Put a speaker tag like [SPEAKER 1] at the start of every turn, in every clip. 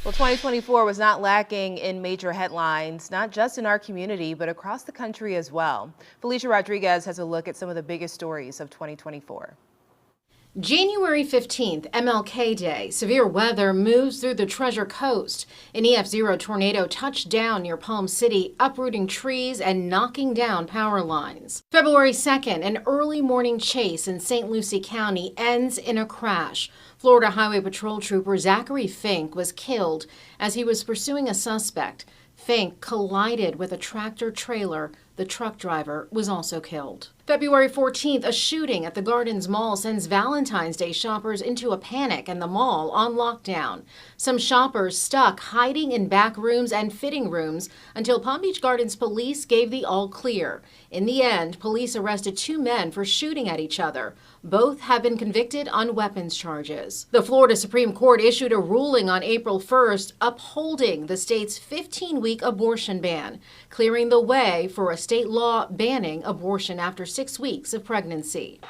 [SPEAKER 1] Well, 2024 was not lacking in major headlines, not just in our community, but across the country as well. Felicia Rodriguez has a look at some of the biggest stories of 2024.
[SPEAKER 2] January 15th, MLK Day. Severe weather moves through the Treasure Coast. An EF0 tornado touched down near Palm City, uprooting trees and knocking down power lines. February 2nd, an early morning chase in St. Lucie County ends in a crash. Florida Highway Patrol Trooper Zachary Fink was killed as he was pursuing a suspect. Fink collided with a tractor trailer. The truck driver was also killed. February 14th, a shooting at the Gardens Mall sends Valentine's Day shoppers into a panic and the mall on lockdown. Some shoppers stuck hiding in back rooms and fitting rooms until Palm Beach Gardens police gave the all clear. In the end, police arrested 2 men for shooting at each other. Both have been convicted on weapons charges. The Florida Supreme Court issued a ruling on April 1st upholding the state's 15-week abortion ban, clearing the way for a state law banning abortion after 6 weeks of pregnancy.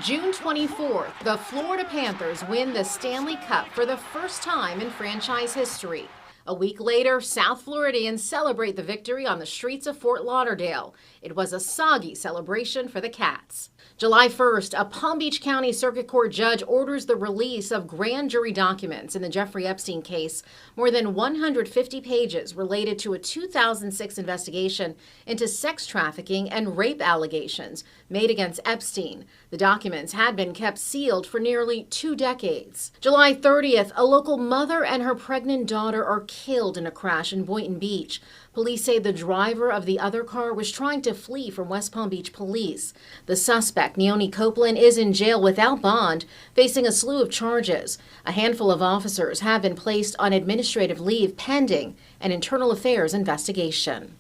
[SPEAKER 2] June 24th, the Florida Panthers win the Stanley Cup for the first time in franchise history. A week later, South Floridians celebrate the victory on the streets of Fort Lauderdale. It was a soggy celebration for the Cats. July 1st, a Palm Beach County Circuit Court judge orders the release of grand jury documents in the Jeffrey Epstein case, more than 150 pages related to a 2006 investigation into sex trafficking and rape allegations made against Epstein. The documents had been kept sealed for nearly 2 decades. July 30th, a local mother and her pregnant daughter are killed in a crash in Boynton Beach. Police say the driver of the other car was trying to flee from West Palm Beach police. The suspect, Neoni Copeland, is in jail without bond, facing a slew of charges. A handful of officers have been placed on administrative leave pending an internal affairs investigation.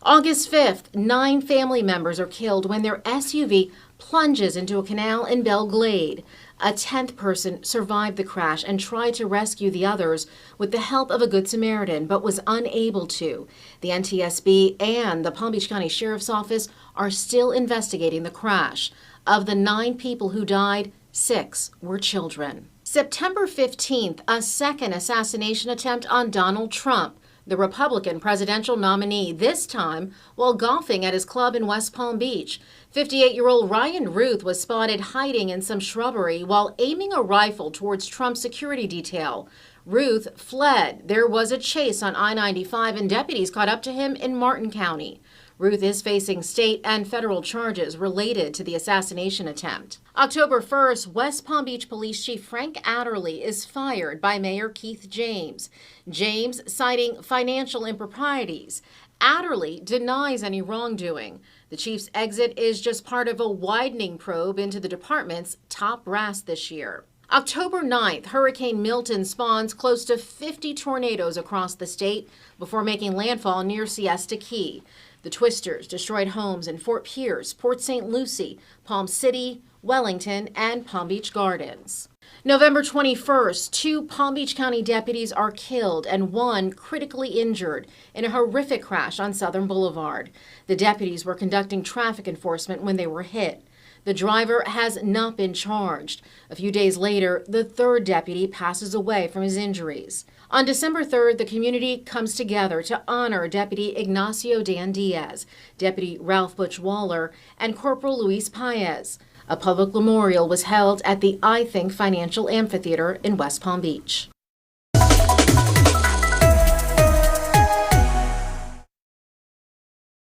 [SPEAKER 2] August 5th, 9 family members are killed when their SUV plunges into a canal in Belle Glade. A 10th person survived the crash and tried to rescue the others with the help of a Good Samaritan, but was unable to. The NTSB and the Palm Beach County Sheriff's Office are still investigating the crash. Of the 9 people who died, 6 were children. September 15th, a second assassination attempt on Donald Trump, the Republican presidential nominee, this time while golfing at his club in West Palm Beach. 58-year-old Ryan Ruth was spotted hiding in some shrubbery while aiming a rifle towards Trump's security detail. Ruth fled. There was a chase on I-95 and deputies caught up to him in Martin County. Ruth is facing state and federal charges related to the assassination attempt. October 1st, West Palm Beach Police Chief Frank Adderley is fired by Mayor Keith James. James citing financial improprieties. Adderley denies any wrongdoing. The chief's exit is just part of a widening probe into the department's top brass this year. October 9th, Hurricane Milton spawns close to 50 tornadoes across the state before making landfall near Siesta Key. The twisters destroyed homes in Fort Pierce, Port St. Lucie, Palm City, Wellington, and Palm Beach Gardens. November 21st, 2 Palm Beach County deputies are killed and 1 critically injured in a horrific crash on Southern Boulevard. The deputies were conducting traffic enforcement when they were hit. The driver has not been charged. A few days later, the 3rd deputy passes away from his injuries. On December 3rd, the community comes together to honor Deputy Ignacio Dan Diaz, Deputy Ralph Butch Waller, and Corporal Luis Paez. A public memorial was held at the I Think Financial Amphitheater in West Palm Beach.